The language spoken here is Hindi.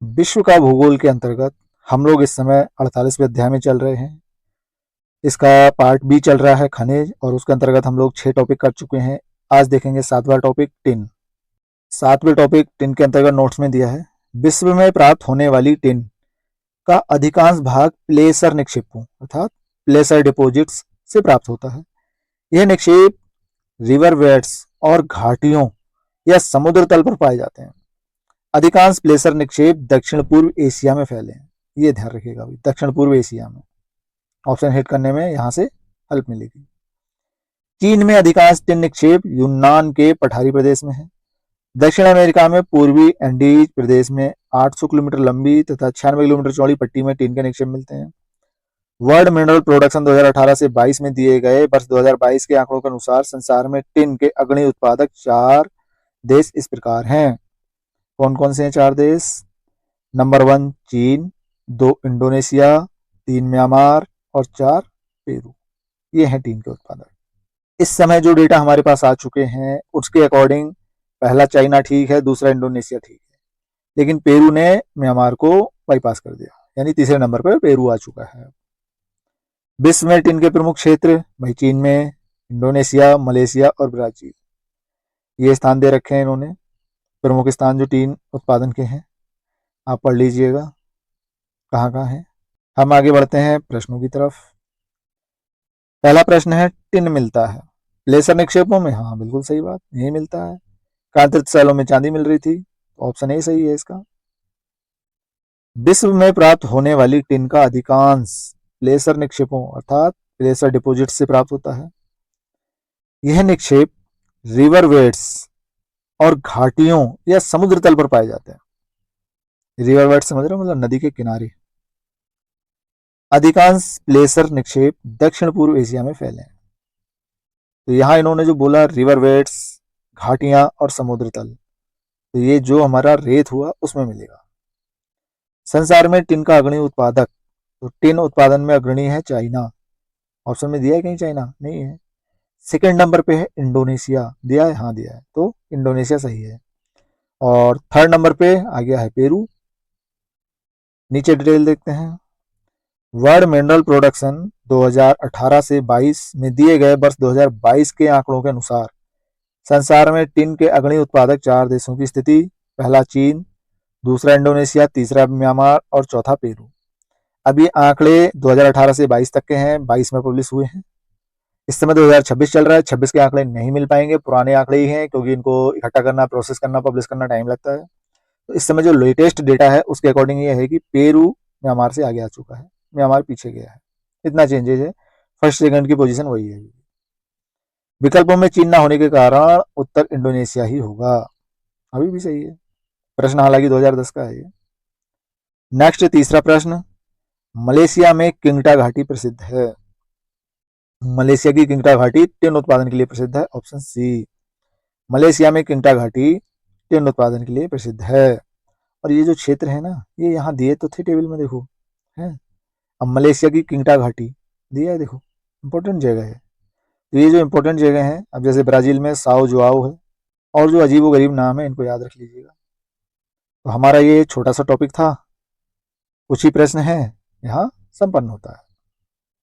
विश्व का भूगोल के अंतर्गत हम लोग इस समय 48वें अध्याय में चल रहे हैं। इसका पार्ट बी चल रहा है खनिज, और उसके अंतर्गत हम लोग 6 टॉपिक कर चुके हैं। आज देखेंगे 7वां टॉपिक टिन। 7वें टॉपिक टिन के अंतर्गत नोट्स में दिया है, विश्व में प्राप्त होने वाली टिन का अधिकांश भाग प्लेसर निक्षेपों अर्थात प्लेसर डिपॉजिट्स से प्राप्त होता है। यह निक्षेप रिवर बेड्स और घाटियों या समुद्र तल पर पाए जाते हैं। अधिकांश प्लेसर निक्षेप दक्षिण पूर्व एशिया में फैले हैं। ये ध्यान रखिएगा, दक्षिण पूर्व एशिया में। ऑप्शन हिट करने में यहां से हेल्प मिलेगी। चीन में अधिकांश टिन निक्षेप यूनान के पठारी प्रदेश में है। दक्षिण अमेरिका में पूर्वी एंडीज प्रदेश में 800 किलोमीटर लंबी तथा 96 किलोमीटर चौड़ी पट्टी में टिन के निक्षेप मिलते हैं। वर्ल्ड मिनरल प्रोडक्शन 2018 से 22 में दिए गए वर्ष 2022 के आंकड़ों के अनुसार संसार में टिन के अग्रणी उत्पादक 4 देश इस प्रकार हैं। कौन कौन से हैं 4 देश? नंबर 1 चीन, 2 इंडोनेशिया, 3 म्यांमार और 4 पेरू। ये हैं टिन के उत्पादक। इस समय जो डेटा हमारे पास आ चुके हैं उसके अकॉर्डिंग पहला चाइना ठीक है, दूसरा इंडोनेशिया ठीक है, लेकिन पेरू ने म्यांमार को बाईपास कर दिया, यानी तीसरे नंबर पर पेरू आ चुका है। विश्व में टिन के प्रमुख क्षेत्र भाई चीन में, इंडोनेशिया, मलेशिया और ब्राजील, ये स्थान दे रखे हैं इन्होंने, प्रमुख स्थान जो टिन उत्पादन के हैं। आप पढ़ लीजिएगा कहाँ कहाँ है। हम आगे बढ़ते हैं प्रश्नों की तरफ। पहला प्रश्न है, टिन मिलता है प्लेसर निक्षेपों में? हाँ बिल्कुल सही बात, यही मिलता है। कांतित सैलों में चांदी मिल रही थी, ऑप्शन ए सही है इसका। विश्व में प्राप्त होने वाली टिन का अधिकांश प्लेसर निक्षेपों अर्थात प्लेसर डिपॉजिट से प्राप्त होता है। यह निक्षेप रिवर बेड्स और घाटियों या समुद्र तल पर पाए जाते हैं। रिवर बेड समझ रहे हो, मतलब नदी के किनारे। अधिकांश प्लेसर निक्षेप दक्षिण पूर्व एशिया में फैले हैं। तो यहां इन्होंने जो बोला रिवर बेड्स, घाटियां और समुद्र तल, तो ये जो हमारा रेत हुआ उसमें मिलेगा। संसार में टिन का अग्रणी उत्पादक, तो टिन उत्पादन में अग्रणी है चाइना। ऑप्शन में दिया है कहीं चाइना? नहीं है। सेकेंड नंबर पे है इंडोनेशिया, दिया है? हाँ दिया है, तो इंडोनेशिया सही है। और थर्ड नंबर पे आ गया है पेरू। नीचे डिटेल देखते हैं। वर्ल्ड मिनरल प्रोडक्शन 2018 से 22 में दिए गए वर्ष 2022 के आंकड़ों के अनुसार संसार में टिन के अग्रणी उत्पादक 4 देशों की स्थिति। पहला चीन, दूसरा इंडोनेशिया, तीसरा म्यांमार और चौथा पेरू। अब ये आंकड़े 2018 से 22 तक के हैं, 22 में पब्लिश हुए हैं। इस समय 2026 चल रहा है, 26 के आंकड़े नहीं मिल पाएंगे, पुराने आंकड़े ही हैं, क्योंकि इनको इकट्ठा करना, प्रोसेस करना, पब्लिश करना टाइम लगता है। तो इस समय जो लेटेस्ट डेटा है उसके अकॉर्डिंग ये है कि पेरू म्यांमार से आगे आ चुका है, म्यांमार पीछे गया है। इतना चेंजेज है, फर्स्ट सेकंड की पोजीशन वही है। विकल्पों में चीन ना होने के कारण उत्तर इंडोनेशिया ही होगा, अभी भी सही है। प्रश्न हालांकि 2010 का है ये। नेक्स्ट तीसरा प्रश्न, मलेशिया में किंगटा घाटी प्रसिद्ध है। मलेशिया की किंगटा घाटी टिन उत्पादन के लिए प्रसिद्ध है, ऑप्शन सी। मलेशिया में किंगटा घाटी टिन उत्पादन के लिए प्रसिद्ध है। और ये जो क्षेत्र है ना, ये यहाँ दिए तो थे टेबल में, देखो है। अब मलेशिया की किंगटा घाटी दिया है, देखो इंपॉर्टेंट जगह है। तो ये जो इंपॉर्टेंट जगह है, अब जैसे ब्राजील में साओ जुआओ है, और जो अजीब गरीब नाम है इनको याद रख लीजिएगा। तो हमारा ये छोटा सा टॉपिक था, कुछ ही प्रश्न है यहाँ संपन्न होता है।